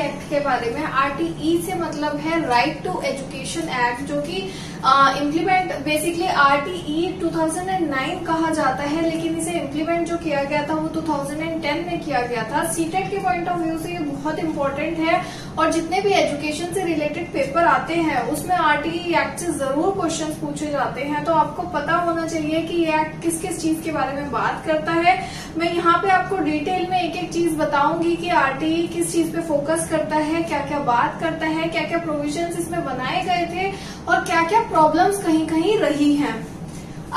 Act के बारे में। RTE से मतलब है राइट टू एजुकेशन एक्ट, जो कि इम्प्लीमेंट बेसिकली RTE 2009 कहा जाता है, लेकिन इसे इम्प्लीमेंट जो किया गया था वो 2010 में किया गया था। सीटेट के पॉइंट ऑफ व्यू से ये बहुत इंपॉर्टेंट है और जितने भी एजुकेशन से रिलेटेड पेपर आते हैं उसमें RTE एक्ट से जरूर क्वेश्चंस पूछे जाते हैं। तो आपको पता होना चाहिए कि ये एक्ट किस किस चीज के बारे में बात करता है। मैं यहाँ पे आपको डिटेल में एक एक चीज बताऊंगी कि RTE किस चीज पे फोकस करता है, क्या क्या बात करता है, क्या क्या प्रोविजंस इसमें बनाए गए थे और क्या क्या प्रॉब्लम्स कहीं कहीं रही हैं।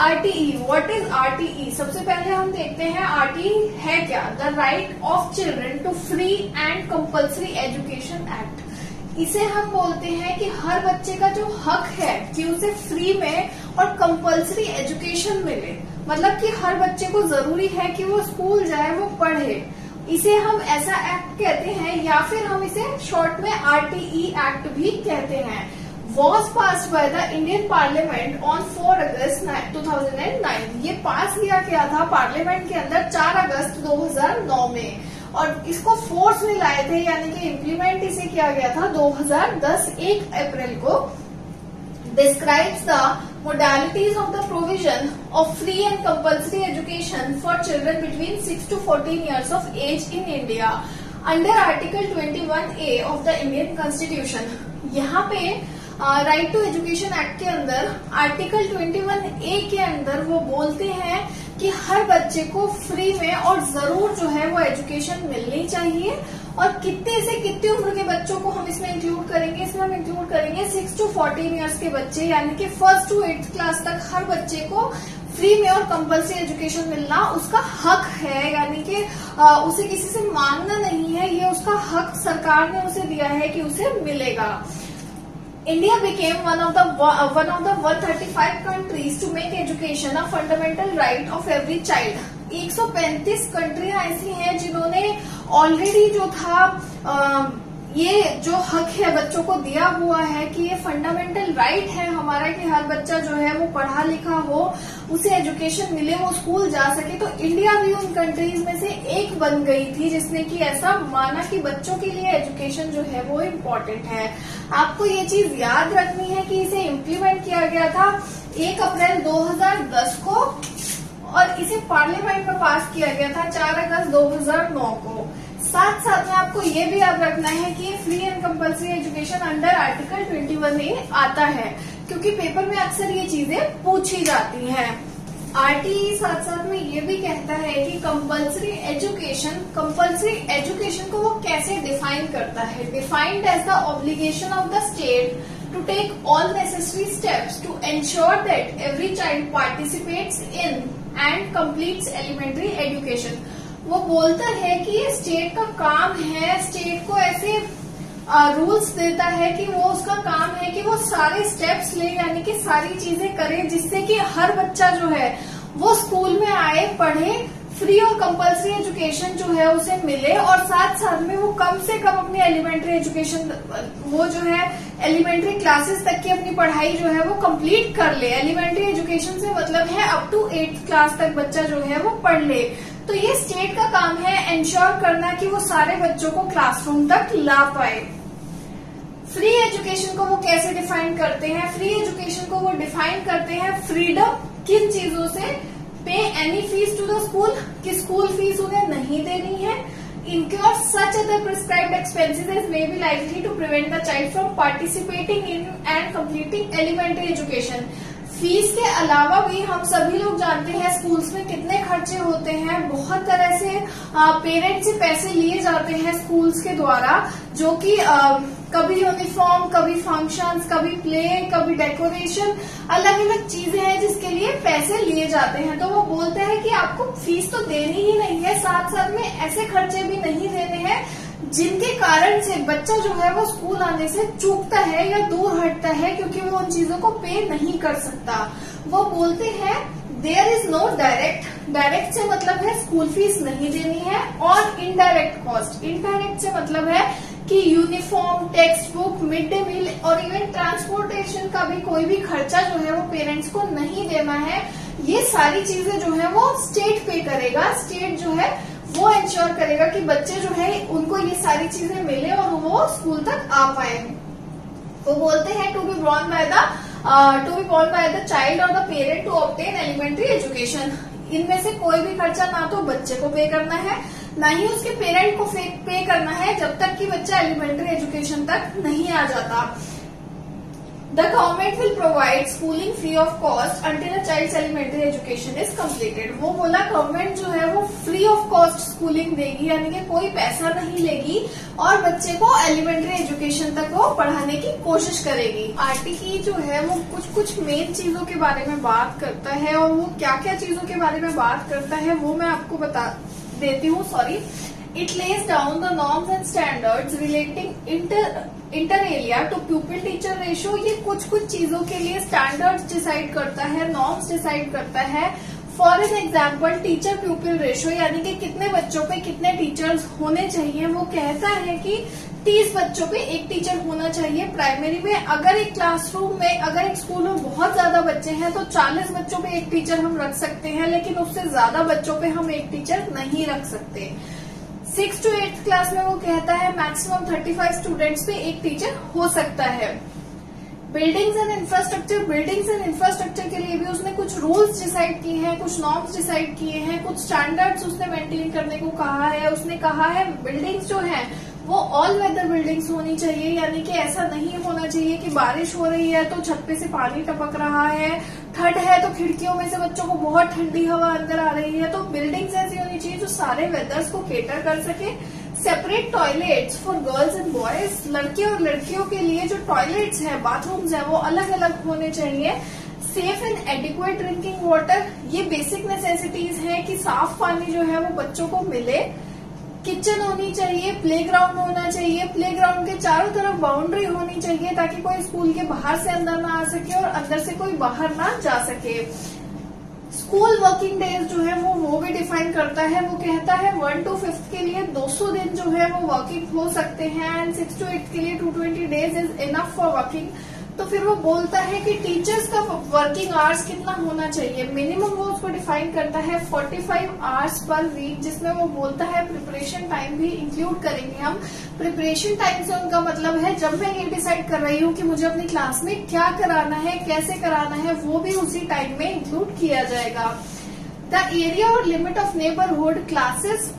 RTE, what is RTE? सबसे पहले हम देखते हैं RTE है क्या। The right of children to free and compulsory education act. इसे हम बोलते हैं कि हर बच्चे का जो हक है कि उसे फ्री में और कंपल्सरी एजुकेशन मिले, मतलब कि हर बच्चे को जरूरी है कि वो स्कूल जाए, वो पढ़े। इसे हम ऐसा एक्ट कहते हैं या फिर हम इसे शॉर्ट में RTE एक्ट भी कहते हैं। Was passed by the Indian Parliament on 4 अगस्त 2009। ये पास किया गया था पार्लियामेंट के अंदर 4 अगस्त 2009 में और इसको फोर्स में लाए थे, यानी कि इम्प्लीमेंट इसे किया गया था 2010 1 अप्रैल को। Describes the modalities of the provision of free and compulsory education for children between 6 to 14 years of age in India under Article 21A of the Indian Constitution। यहाँ पे राइट टू एजुकेशन एक्ट के अंदर article 21A के अंदर वो बोलते हैं कि हर बच्चे को फ्री में और जरूर जो है वो एजुकेशन मिलनी चाहिए। और कितने से कितनी उम्र के बच्चों को हम इसमें इंक्लूड करेंगे? इसमें हम इंक्लूड करेंगे 6 to 14 ईयर्स के बच्चे, यानी कि 1st to 8th क्लास तक हर बच्चे को फ्री में और कंपल्सरी एजुकेशन मिलना उसका हक है, यानी कि उसे किसी से मांगना नहीं है, ये उसका हक सरकार ने उसे दिया है कि उसे मिलेगा। India became one of the 135 countries to make education a fundamental right of every child। 135 कंट्रियां ऐसी हैं जिन्होंने ऑलरेडी जो था ये जो हक है बच्चों को दिया हुआ है कि ये फंडामेंटल राइट है हमारा कि हर बच्चा जो है वो पढ़ा लिखा हो, उसे एजुकेशन मिले, वो स्कूल जा सके। तो इंडिया भी उन कंट्रीज में से एक बन गई थी जिसने कि ऐसा माना कि बच्चों के लिए एजुकेशन जो है वो इम्पोर्टेंट है। आपको ये चीज याद रखनी है कि इसे इम्प्लीमेंट किया गया था 1 अप्रैल 2010 को और इसे पार्लियामेंट में पास किया गया था 4 अगस्त 2009 को। साथ साथ में आपको ये भी याद रखना है कि free and compulsory education under article 21A आता है, क्योंकि पेपर में अक्सर ये चीजें पूछी जाती हैं। RTE साथ साथ में ये भी कहता है कि कंपल्सरी एजुकेशन को वो कैसे डिफाइन करता है। Defined as the obligation of the state to take all necessary steps to ensure that every child participates in and completes elementary education। वो बोलता है कि ये स्टेट का काम है, स्टेट को ऐसे रूल्स देता है कि वो उसका काम है कि वो सारे स्टेप्स ले, यानी कि सारी चीजें करे जिससे कि हर बच्चा जो है वो स्कूल में आए, पढ़े, फ्री और कंपल्सरी एजुकेशन जो है उसे मिले और साथ साथ में वो कम से कम अपनी एलिमेंट्री एजुकेशन, वो जो है एलिमेंट्री क्लासेस तक की अपनी पढ़ाई जो है वो कंप्लीट कर ले। एलिमेंट्री एजुकेशन से मतलब है अप टू 8th क्लास तक बच्चा जो है वो पढ़ ले। तो ये स्टेट का काम है इंश्योर करना कि वो सारे बच्चों को क्लासरूम तक ला पाए। फ्री एजुकेशन को वो कैसे डिफाइन करते हैं? फ्री एजुकेशन को वो डिफाइन करते हैं फ्रीडम किन चीजों से? Pay any fee to the school, कि स्कूल फीस उन्हें नहीं देनी है। incur such other prescribed expenses as may be likely to prevent the child from participating in and completing elementary education। Fees के अलावा भी हम सभी लोग जानते हैं स्कूल्स में कितने खर्चे होते हैं। बहुत तरह से पेरेंट्स से पैसे लिए जाते हैं स्कूल्स के द्वारा, जो कि कभी यूनिफॉर्म, कभी फंक्शंस, कभी प्ले, कभी डेकोरेशन, अलग अलग चीजें हैं जिसके लिए पैसे लिए जाते हैं। तो वो बोलते हैं कि आपको फीस तो देनी ही नहीं है, साथ साथ में ऐसे खर्चे भी नहीं देने हैं जिनके कारण से बच्चा जो है वो स्कूल आने से चूकता है या दूर हटता है, क्योंकि वो उन चीजों को पे नहीं कर सकता। वो बोलते हैं देयर इज नो डायरेक्ट से मतलब है स्कूल फीस नहीं देनी है, और इनडायरेक्ट कॉस्ट, इनडायरेक्ट से मतलब है कि uniform, textbook, mid day meal और इवन ट्रांसपोर्टेशन का भी कोई भी खर्चा जो है वो पेरेंट्स को नहीं देना है। ये सारी चीजें जो है वो स्टेट पे करेगा। स्टेट जो है वो इंश्योर करेगा कि बच्चे जो है उनको ये सारी चीजें मिले और वो स्कूल तक आ पाए। वो बोलते हैं to be born by the child और the parent to obtain elementary education. इनमें से कोई भी खर्चा ना तो बच्चे को पे करना है, ना ही उसके पेरेंट को पे करना है, जब तक कि बच्चा एलिमेंट्री एजुकेशन तक नहीं आ जाता। The government will provide schooling free of cost until a child's elementary education is completed। वो बोला गवर्नमेंट जो है वो फ्री ऑफ कॉस्ट स्कूलिंग देगी, यानी कि कोई पैसा नहीं लेगी और बच्चे को एलिमेंट्री एजुकेशन तक वो पढ़ाने की कोशिश करेगी। आरटीई जो है वो कुछ मेन चीजों के बारे में बात करता है, और वो क्या क्या चीजों के बारे में बात करता है वो मैं आपको बता देती हूँ। It lays down the norms and standards relating inter area to pupil teacher ratio। ये कुछ चीजों के लिए स्टैंडर्ड्स डिसाइड करता है, नॉर्म्स डिसाइड करता है। For an example teacher प्यूपिल ratio, यानी कि कितने बच्चों पे कितने टीचर्स होने चाहिए। वो कहता है कि 30 बच्चों पे एक टीचर होना चाहिए प्राइमरी में। अगर एक क्लासरूम में, अगर एक स्कूल में बहुत ज्यादा बच्चे हैं तो 40 बच्चों पे एक टीचर हम रख सकते हैं, लेकिन उससे ज्यादा बच्चों पे हम एक टीचर नहीं रख सकते। 6th to 8th क्लास में वो कहता है मैक्सिमम 35 स्टूडेंट्स पे एक टीचर हो सकता है। बिल्डिंग्स एंड इंफ्रास्ट्रक्चर के लिए भी उसने कुछ रूल्स डिसाइड किए हैं, कुछ नॉर्म्स डिसाइड किए हैं, कुछ स्टैंडर्ड्स उसने मेंटेन करने को कहा है। उसने कहा है बिल्डिंग्स जो है वो ऑल वेदर बिल्डिंग्स होनी चाहिए, यानी कि ऐसा नहीं होना चाहिए कि बारिश हो रही है तो छत पे से पानी टपक रहा है, ठंड है तो खिड़कियों में से बच्चों को बहुत ठंडी हवा अंदर आ रही है। तो बिल्डिंग्स ऐसी होनी चाहिए जो सारे वेदर्स को केटर कर सके। Separate toilets for girls and boys, लड़के और लड़कियों के लिए जो टॉयलेट्स है, बाथरूम्स है, वो अलग अलग होने चाहिए। Safe and adequate drinking water, ये बेसिक नेसेसिटीज है कि साफ पानी जो है वो बच्चों को मिले। किचन होनी चाहिए, प्लेग्राउंड होना चाहिए, प्लेग्राउंड के चारों तरफ बाउंड्री होनी चाहिए ताकि कोई स्कूल के बाहर से अंदर ना आ सके और अंदर से कोई बाहर ना जा सके। स्कूल वर्किंग डेज जो है वो भी डिफाइन करता है। वो कहता है 1 to 5th के लिए 200 दिन जो है वो वर्किंग हो सकते हैं, एंड 6 to 8th के लिए 220 days is enough for working. तो फिर वो बोलता है कि टीचर्स का वर्किंग आवर्स कितना होना चाहिए। मिनिमम वो उसको डिफाइन करता है 45 आवर्स पर वीक, जिसमें वो बोलता है प्रिपरेशन टाइम भी इंक्लूड करेंगे हम। प्रिपरेशन टाइम से उनका मतलब है जब मैं ये डिसाइड कर रही हूँ कि मुझे अपनी क्लास में क्या कराना है, कैसे कराना है, वो भी उसी टाइम में इंक्लूड किया जाएगा। द एरिया और limit of neighbourhood classes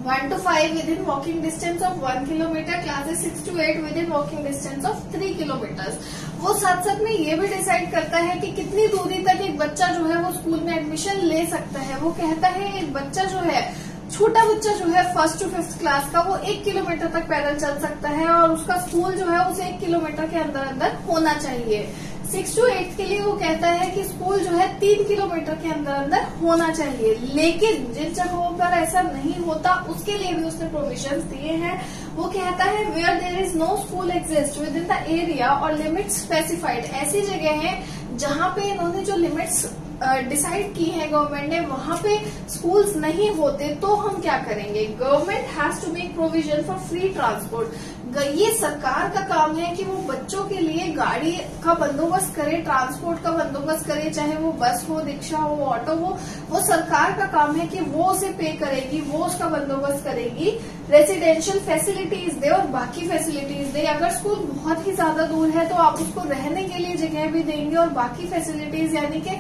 1 to 5 within walking distance of 1 kilometer, classes 6 to 8 within walking distance of 3 kilometers। वो साथ साथ में ये भी डिसाइड करता है कि कितनी दूरी तक एक बच्चा जो है वो स्कूल में एडमिशन ले सकता है। वो कहता है एक बच्चा जो है, छोटा बच्चा जो है 1st to 5th क्लास का, वो 1 किलोमीटर तक पैदल चल सकता है और उसका स्कूल जो है उसे 1 किलोमीटर के अंदर अंदर होना चाहिए। 6 to 8 के लिए वो कहता है कि स्कूल जो है 3 किलोमीटर के अंदर अंदर होना चाहिए, लेकिन जिन जगहों पर ऐसा नहीं होता उसके लिए भी उसने प्रोविजंस दिए हैं। वो कहता है where there is no school exist within the area और लिमिट्स स्पेसिफाइड, ऐसी जगह है जहां पे इन्होंने जो लिमिट्स डिसाइड की है गवर्नमेंट ने, वहां पे स्कूल्स नहीं होते तो हम क्या करेंगे। Government has to make provision for free transport. ये सरकार का काम है कि वो बच्चों के लिए गाड़ी का बंदोबस्त करे, ट्रांसपोर्ट का बंदोबस्त करे, चाहे वो बस हो, रिक्शा हो, ऑटो हो। वो सरकार का काम है कि वो उसे पे करेगी, वो उसका बंदोबस्त करेगी। रेसिडेंशियल फैसिलिटीज दे और बाकी फैसिलिटीज दे। अगर स्कूल बहुत ही ज्यादा दूर है तो आप उसको रहने के लिए जगह भी देंगे और बाकी फैसिलिटीज यानी कि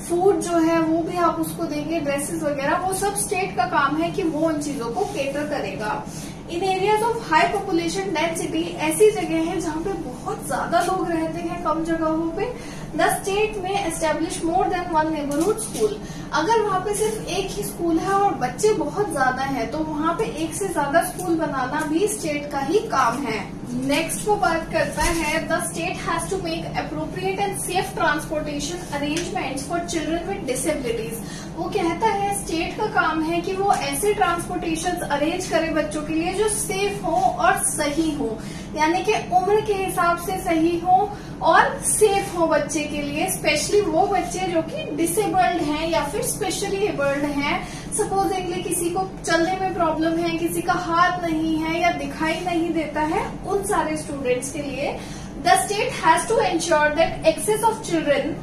फूड जो है वो भी आप उसको देंगे, ड्रेसेस वगैरह, वो सब स्टेट का काम है कि वो उन चीजों को केटर करेगा। In areas of high population density, ऐसी जगह है जहाँ पे बहुत ज्यादा लोग रहते हैं कम जगहों पे, द स्टेट में establish more than 1 neighbourhood school. अगर वहाँ पे सिर्फ एक ही स्कूल है और बच्चे बहुत ज्यादा हैं तो वहाँ पे एक से ज्यादा स्कूल बनाना भी स्टेट का ही काम है। नेक्स्ट वो बात करता है the state has to make appropriate and safe transportation arrangements for children with disabilities. वो कहता है स्टेट का काम है कि वो ऐसे ट्रांसपोर्टेशन अरेंज करे बच्चों के लिए जो सेफ हो और सही हो, यानी कि उम्र के हिसाब से सही हो और सेफ हो बच्चे के लिए, स्पेशली वो बच्चे जो कि डिसेबल्ड हैं या फिर स्पेशली एबल्ड हैं। सपोजिंगली किसी को चलने में प्रॉब्लम है, किसी का हाथ नहीं है या दिखाई नहीं देता है, उन सारे स्टूडेंट्स के लिए the state has to ensure that access of children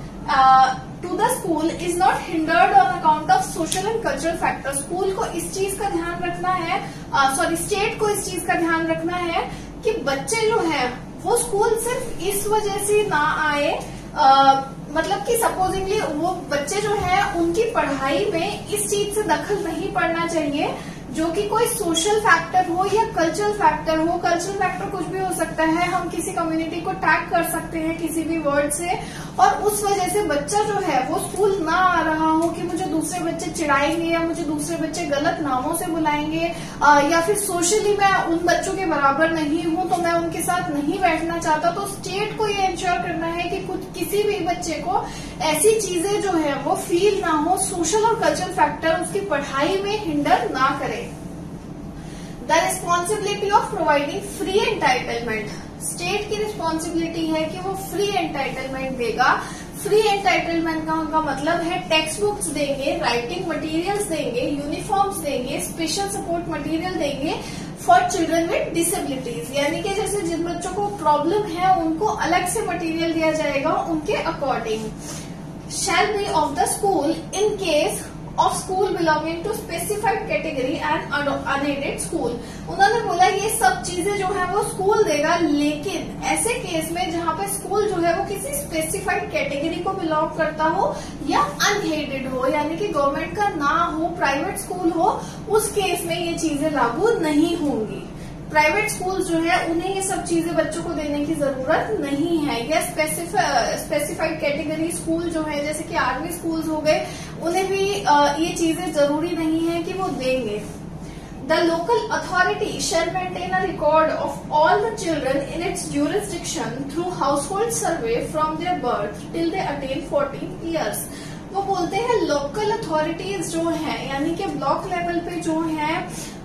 to the school is not hindered on account of social and cultural factor. School को इस चीज का ध्यान रखना है, स्टेट को इस चीज का ध्यान रखना है कि बच्चे जो है वो स्कूल सिर्फ इस वजह से ना आए, मतलब कि सपोजिंगली वो बच्चे जो है उनकी पढ़ाई में इस चीज से दखल नहीं पड़ना चाहिए जो कि कोई सोशल फैक्टर हो या कल्चरल फैक्टर हो। कल्चरल फैक्टर कुछ भी हो सकता है, हम किसी कम्युनिटी को टैग कर सकते हैं किसी भी वर्ड से, और उस वजह से बच्चा जो है वो स्कूल ना आ रहा हो कि मुझे दूसरे बच्चे चिढ़ाएंगे या मुझे दूसरे बच्चे गलत नामों से बुलाएंगे, या फिर सोशली मैं उन बच्चों के बराबर नहीं हूं तो मैं उनके साथ नहीं बैठना चाहता। तो स्टेट को ये इंश्योर करना है कि किसी भी बच्चे को ऐसी चीजें जो है वो फील ना हो, सोशल और कल्चरल फैक्टर उसकी पढ़ाई में हिंडर ना करे। The responsibility of providing free entitlement, state की रिस्पॉन्सिबिलिटी है कि वो फ्री एंटाइटलमेंट देगा। फ्री एंटाइटलमेंट का मतलब है टेक्स्ट बुक्स देंगे, राइटिंग मटेरियल्स देंगे, यूनिफॉर्म्स देंगे, स्पेशल सपोर्ट मटेरियल देंगे फॉर चिल्ड्रन विद डिसेबिलिटीज, यानी कि जैसे जिन बच्चों को प्रॉब्लम है उनको अलग से मटेरियल दिया जाएगा उनके according. Shall be of the school in case of school belonging to specified category and unaided school. उन्होंने बोला ये सब चीजें जो है वो स्कूल देगा, लेकिन ऐसे केस में जहां पे स्कूल जो है वो किसी स्पेसिफाइड कैटेगरी को बिलोंग करता हो या अनएडेड हो, यानी कि गवर्नमेंट का ना हो, प्राइवेट स्कूल हो, उस केस में ये चीजें लागू नहीं होंगी। प्राइवेट स्कूल जो है उन्हें ये सब चीजें बच्चों को देने की जरूरत नहीं है। या स्पेसिफाइड कैटेगरी स्कूल जो है जैसे कि आर्मी स्कूल्स हो गए, उन्हें भी ये चीजें जरूरी नहीं है कि वो देंगे। The local authority shell maintain a record of all the children in its jurisdiction through household survey from there birth till they attain 14 years. वो बोलते हैं लोकल अथॉरिटीज जो है, यानी कि ब्लॉक लेवल पे जो है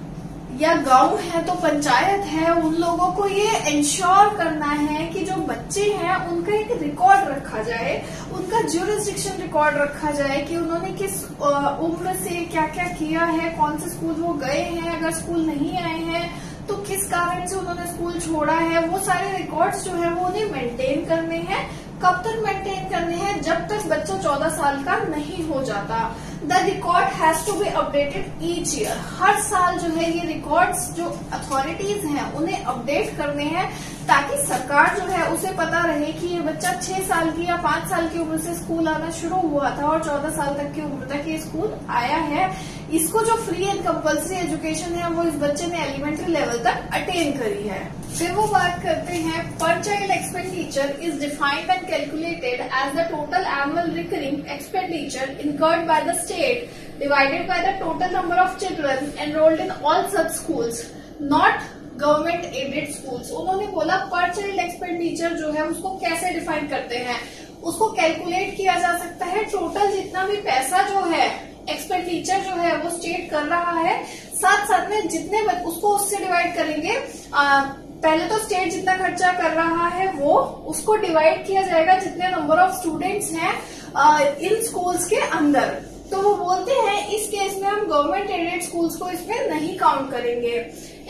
या गांव है तो पंचायत है, उन लोगों को ये इंश्योर करना है कि जो बच्चे हैं उनका एक रिकॉर्ड रखा जाए, उनका ज्यूरिसडिक्शन रिकॉर्ड रखा जाए कि उन्होंने किस उम्र से क्या क्या किया है, कौन से स्कूल वो गए हैं, अगर स्कूल नहीं आए हैं तो किस कारण से उन्होंने स्कूल छोड़ा है। वो सारे रिकॉर्ड्स जो है वो उन्हें मेंटेन करने हैं। कब तक मेंटेन करने हैं? जब तक बच्चा 14 साल का नहीं हो जाता। The record has to be updated each year. हर साल जो है ये रिकॉर्ड्स जो अथॉरिटीज हैं उन्हें अपडेट करने हैं ताकि सरकार जो है उसे पता रहे कि ये बच्चा 6 साल की या 5 साल की उम्र से स्कूल आना शुरू हुआ था और 14 साल तक की उम्र तक ये स्कूल आया है। इसको जो फ्री एंड कंपल्सरी एजुकेशन है वो इस बच्चे ने एलिमेंट्री लेवल तक अटेन करी है। फिर वो बात करते हैं पर child expenditure is defined and calculated as the total annual recurring expenditure incurred by the state divided by the total number of children enrolled in all such schools not government aided schools. उन्होंने बोला पर child expenditure जो है उसको कैसे define करते हैं, उसको कैलकुलेट किया जा सकता है टोटल जितना भी पैसा जो है एक्सपेंडिचर जो है वो स्टेट कर रहा है, साथ साथ में जितने उसको उससे डिवाइड करेंगे। पहले तो स्टेट जितना खर्चा कर रहा है वो उसको डिवाइड किया जाएगा जितने नंबर ऑफ स्टूडेंट्स हैं इन स्कूल्स के अंदर। तो वो बोलते हैं इस केस में हम गवर्नमेंट एडेड स्कूल्स को इसमें नहीं काउंट करेंगे।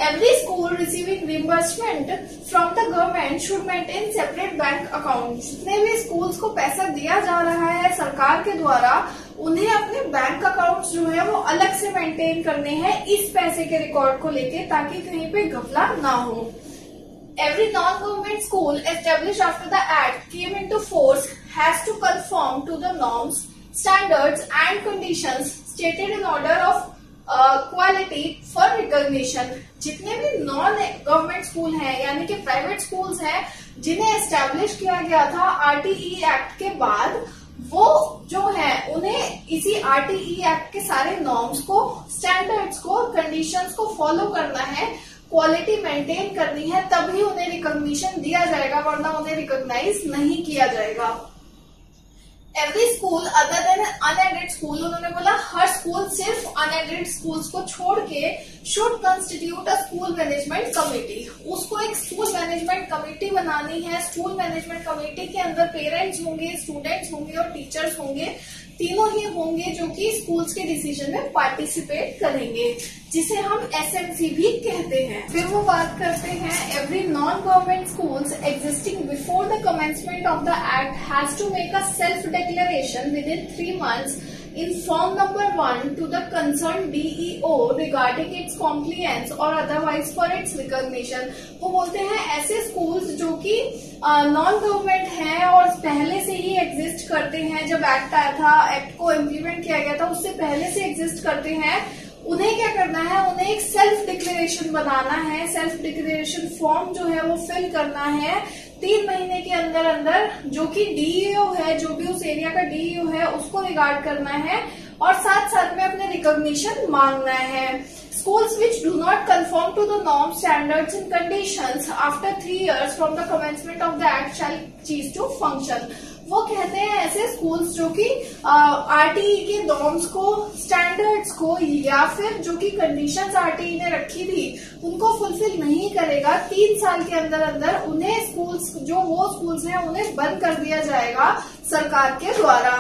Every school receiving reimbursement from the government should maintain separate bank account. जितने भी स्कूल्स को पैसा दिया जा रहा है सरकार के द्वारा उन्हें अपने बैंक अकाउंट्स जो है वो अलग से मेंटेन करने हैं इस पैसे के रिकॉर्ड को लेके, ताकि कहीं पे घपला ना हो। Every non-government school established after the Act came into force has to conform to the norms, standards and conditions stated in order of quality for recognition। जितने भी नॉन गवर्नमेंट स्कूल हैं यानी कि प्राइवेट स्कूल्स हैं जिन्हें establish किया गया था आरटीई एक्ट के बाद, वो जो है उन्हें इसी आरटीई एक्ट के सारे नॉर्म्स को, स्टैंडर्ड्स को, कंडीशंस को फॉलो करना है, क्वालिटी मेंटेन करनी है, तभी उन्हें रिकॉग्निशन दिया जाएगा, वरना उन्हें रिकॉग्नाइज नहीं किया जाएगा। Every school other than unaided school, उन्होंने बोला हर स्कूल सिर्फ अनएडेड स्कूल्स को छोड़ के should constitute a school management committee. उसको एक स्कूल मैनेजमेंट कमेटी बनानी है। स्कूल मैनेजमेंट कमेटी के अंदर पेरेंट्स होंगे, स्टूडेंट्स होंगे और टीचर्स होंगे, तीनों ही होंगे जो कि स्कूल्स के डिसीजन में पार्टिसिपेट करेंगे, जिसे हम एसएमसी भी कहते हैं। फिर वो बात करते हैं every non government schools existing before the commencement of the act has to make a self declaration within 3 months in form number 1 to the concerned DEO regarding its compliance or otherwise for its recognition। वो बोलते हैं ऐसे schools जो कि non government हैं और पहले से ही एग्जिस्ट करते हैं, जब एक्ट आया था, एक्ट को इम्प्लीमेंट किया गया था उससे पहले से एग्जिस्ट करते हैं, उन्हें क्या करना है, उन्हें एक सेल्फ डिक्लेरेशन बनाना है। सेल्फ डिक्लेरेशन फॉर्म जो है वो फिल करना है 3 महीने के अंदर अंदर, जो कि डीईओ है, जो भी उस एरिया का डीईओ है उसको रिगार्ड करना है और साथ साथ में अपने रिकॉग्निशन मांगना है। Schools which do not conform to the norms, standards and conditions after 3 years from the commencement of the act shall cease to function। वो कहते हैं ऐसे स्कूल्स जो कि आरटीई के नॉर्म्स को, स्टैंडर्ड्स को या फिर जो कि कंडीशंस आरटीई ने रखी थी उनको फुलफिल नहीं करेगा, 3 साल के अंदर अंदर उन्हें स्कूल्स, जो वो स्कूल्स हैं उन्हें बंद कर दिया जाएगा सरकार के द्वारा।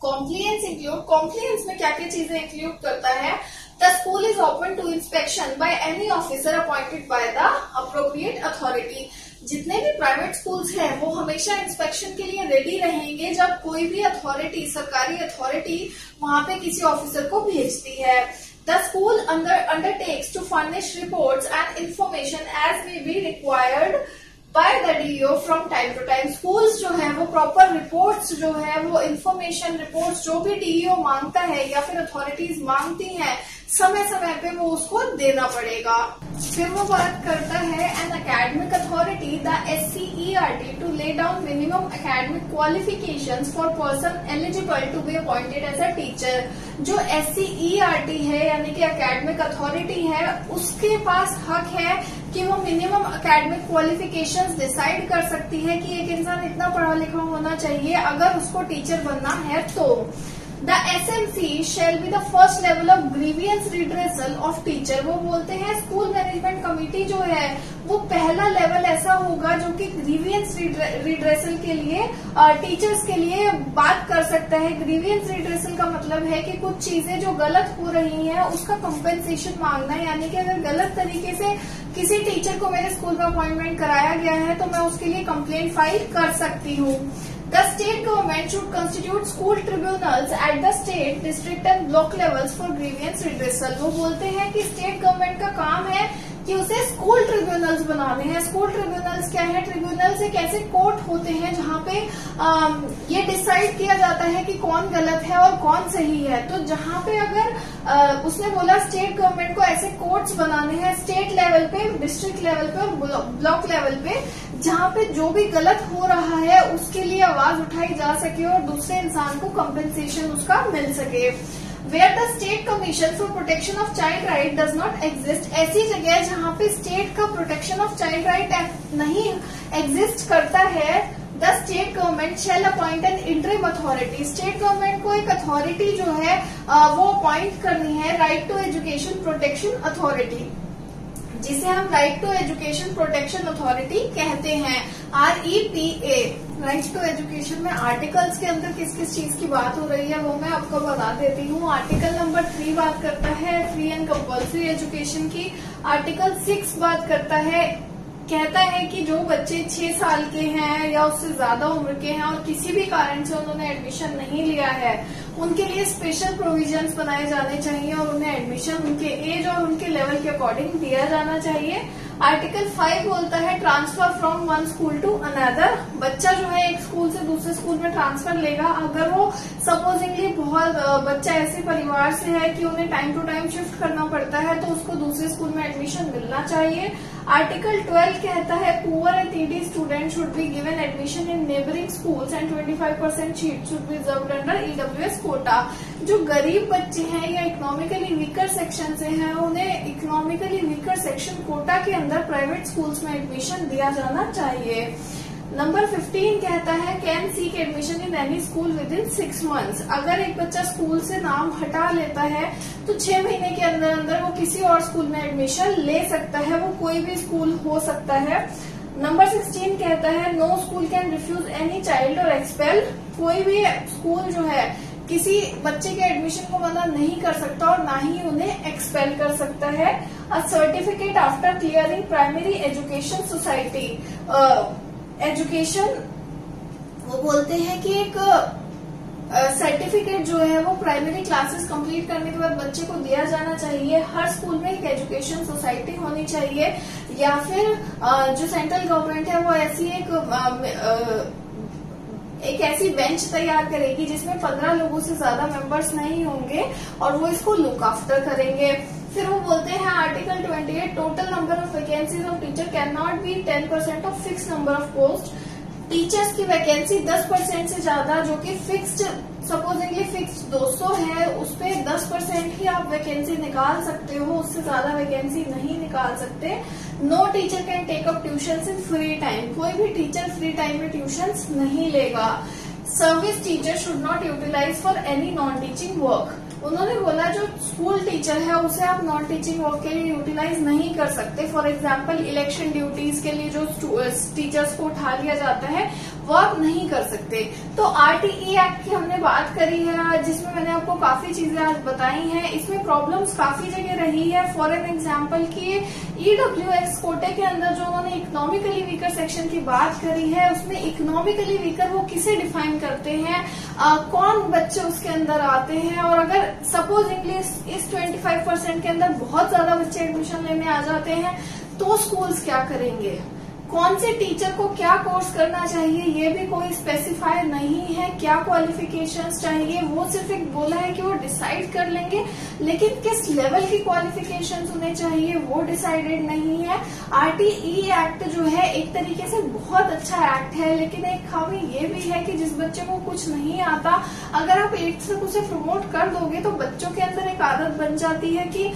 कॉम्प्लियंस में क्या क्या चीजें इंक्लूड करता है? The school is open to inspection by any officer appointed by the appropriate authority। जितने भी प्राइवेट स्कूल्स हैं वो हमेशा इंस्पेक्शन के लिए रेडी रहेंगे जब कोई भी अथॉरिटी, सरकारी अथॉरिटी वहां पे किसी ऑफिसर को भेजती है। The school undertakes to furnish reports and information as may be required by the DEO from time to time। Schools जो है वो प्रॉपर रिपोर्ट्स जो है वो इंफॉर्मेशन रिपोर्ट्स जो भी डीईओ मांगता है या फिर अथॉरिटीज मांगती हैं समय समय पे वो उसको देना पड़ेगा। फिर वो बात करता है an academic authority the SCERT to lay down minimum academic qualifications for person eligible to be appointed as a teacher. जो SCERT है यानी कि एकेडमिक अथॉरिटी है, उसके पास हक है कि वो मिनिमम एकेडमिक क्वालिफिकेशंस डिसाइड कर सकती है कि एक इंसान इतना पढ़ा लिखा होना चाहिए अगर उसको टीचर बनना है तो। The SMC shall be the first level of grievance redressal of teacher। वो बोलते हैं स्कूल मैनेजमेंट कमेटी जो है वो पहला लेवल ऐसा होगा जो कि ग्रीवियंस रिड्रेसल के लिए टीचर्स के लिए बात कर सकता है। ग्रीवियंस रिड्रेसल का मतलब है कि कुछ चीजें जो गलत हो रही हैं उसका कंपेंसेशन मांगना है, यानी कि अगर गलत तरीके से किसी टीचर को मेरे स्कूल में अपॉइंटमेंट कराया गया है तो मैं उसके लिए कंप्लेंट फाइल कर सकती हूँ। The state government should constitute school tribunals at the state, district and block levels for grievance redressal। वो बोलते हैं कि स्टेट गवर्नमेंट का काम है कि उसे स्कूल ट्रिब्यूनल्स बनाने हैं। स्कूल ट्रिब्यूनल्स क्या है? ट्रिब्यूनल्स एक ऐसे कोर्ट होते हैं जहाँ पे ये डिसाइड किया जाता है कि कौन गलत है और कौन सही है। तो जहाँ पे अगर उसने बोला स्टेट गवर्नमेंट को ऐसे कोर्ट्स बनाने हैं स्टेट लेवल पे, डिस्ट्रिक्ट लेवल पे और ब्लॉक लेवल पे, जहाँ पे जो भी गलत हो रहा है उसके लिए आवाज उठाई जा सके और दूसरे इंसान को कंपेंसेशन उसका मिल सके। Where the state commission for protection of child right does not exist, ऐसी जगह जहाँ पे स्टेट का प्रोटेक्शन ऑफ चाइल्ड राइट नहीं एग्जिस्ट करता है, the state government shall appoint an interim authority. State government को एक अथॉरिटी जो है वो अपॉइंट करनी है, right to education protection authority, जिसे हम right to education protection authority कहते हैं, REPA। राइट टू एजुकेशन में आर्टिकल्स के अंदर किस किस चीज की बात हो रही है वो मैं आपको बता देती हूँ। आर्टिकल नंबर 3 बात करता है फ्री एंड कंपल्सरी एजुकेशन की। आर्टिकल 6 बात करता है, कहता है कि जो बच्चे 6 साल के हैं या उससे ज्यादा उम्र के हैं और किसी भी कारण से उन्होंने एडमिशन नहीं लिया है, उनके लिए स्पेशल प्रोविजंस बनाए जाने चाहिए और उन्हें एडमिशन उनके एज और उनके लेवल के अकॉर्डिंग दिया जाना चाहिए। आर्टिकल 5 बोलता है transfer from one school to another. बच्चा जो है एक स्कूल से दूसरे स्कूल में ट्रांसफर लेगा अगर वो सपोजिंगली बहुत बच्चा ऐसे परिवार से है कि उन्हें टाइम टू टाइम शिफ्ट करना पड़ता है तो उसको दूसरे स्कूल में एडमिशन मिलना चाहिए। आर्टिकल 12 कहता है poor and needy student should be given admission in neighbouring schools and 25% seat should be reserved under EWS quota. जो गरीब बच्चे हैं या इकोनॉमिकली वीकर सेक्शन से हैं उन्हें इकोनॉमिकली वीकर सेक्शन कोटा के अंदर प्राइवेट स्कूल्स में एडमिशन दिया जाना चाहिए। नंबर 15 कहता है can seek admission in any school with in 6 months। अगर एक बच्चा स्कूल से नाम हटा लेता है तो 6 महीने के अंदर अंदर वो किसी और स्कूल में एडमिशन ले सकता है, वो कोई भी स्कूल हो सकता है। नंबर 16 कहता है no school can refuse any child और एक्सपेल। कोई भी स्कूल जो है किसी बच्चे के एडमिशन को मना नहीं कर सकता और ना ही उन्हें एक्सपेल कर सकता है। A certificate after clearing primary education society. Education वो बोलते हैं कि एक सर्टिफिकेट जो है वो प्राइमरी क्लासेस कंप्लीट करने के बाद बच्चे को दिया जाना चाहिए। हर स्कूल में एक एजुकेशन सोसाइटी होनी चाहिए, या फिर जो सेंट्रल गवर्नमेंट है वो ऐसी एक ऐसी बेंच तैयार करेगी जिसमें 15 लोगों से ज्यादा मेंबर्स नहीं होंगे और वो इसको लुक आफ्टर करेंगे। फिर वो बोलते हैं article 28 total number of vacancies of teacher can not be 10% of fix number of post. Teachers की वैकेंसी 10% से ज्यादा, जो कि फिक्स्ड सपोजिंगली फिक्स्ड 200 है, उस पे 10% ही आप वैकेंसी निकाल सकते हो, उससे ज्यादा वैकेंसी नहीं निकाल सकते। No teacher can take up tuition in free time, कोई भी टीचर फ्री टाइम में ट्यूशन नहीं लेगा। Service teacher should not utilize for any non teaching work. उन्होंने बोला जो स्कूल टीचर है उसे आप नॉन टीचिंग वर्क के लिए यूटिलाइज नहीं कर सकते। फॉर एग्जाम्पल इलेक्शन ड्यूटीज के लिए जो टीचर्स को उठा लिया जाता है वो आप नहीं कर सकते। तो आरटीई एक्ट की हमने बात करी है, जिसमें मैंने आपको काफी चीजें आज बताई हैं। इसमें प्रॉब्लम्स काफी जगह रही है। फॉर एन एग्जाम्पल की ईडब्ल्यूएस कोटे के अंदर जो उन्होंने इकोनॉमिकली वीकर सेक्शन की बात करी है, उसमें इकोनॉमिकली वीकर वो किसे डिफाइन करते हैं, कौन बच्चे उसके अंदर आते हैं, और अगर सपोज इंग्लिश इस 25% के अंदर बहुत ज्यादा बच्चे एडमिशन लेने आ जाते हैं तो स्कूल्स क्या करेंगे, कौन से टीचर को क्या कोर्स करना चाहिए ये भी कोई स्पेसिफाई नहीं है, क्या क्वालिफिकेशंस चाहिए वो सिर्फ एक बोला है कि वो डिसाइड कर लेंगे, लेकिन किस लेवल की क्वालिफिकेशंस उन्हें चाहिए वो डिसाइडेड नहीं है। आरटीई एक्ट जो है एक तरीके से बहुत अच्छा एक्ट है, लेकिन एक खामी ये भी है कि जिस बच्चे को कुछ नहीं आता, अगर आप 8th तक उसे प्रमोट कर दोगे तो बच्चों के अंदर एक आदत बन जाती है कि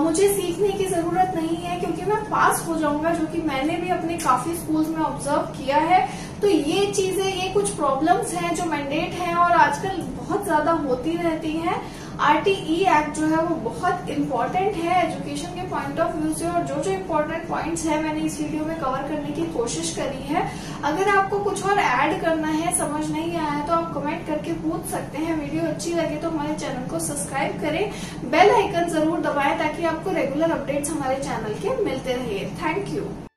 मुझे सीखने की जरूरत नहीं है क्योंकि मैं पास हो जाऊंगा, जो कि मैंने भी अपने काफी स्कूल्स में ऑब्जर्व किया है। तो ये चीजें, ये कुछ प्रॉब्लम्स हैं जो मैंडेट हैं और आजकल बहुत ज्यादा होती रहती हैं। आरटीई एक्ट जो है वो बहुत इम्पोर्टेंट है एजुकेशन के पॉइंट ऑफ व्यू से, और जो इम्पोर्टेंट पॉइंट्स है मैंने इस वीडियो में कवर करने की कोशिश करी है। अगर आपको कुछ और ऐड करना है, समझ नहीं आया है, तो आप कमेंट करके पूछ सकते हैं। वीडियो अच्छी लगे तो हमारे चैनल को सब्सक्राइब करें, बेल आइकन जरूर दबाएं ताकि आपको रेगुलर अपडेट्स हमारे चैनल के मिलते रहिए। Thank you.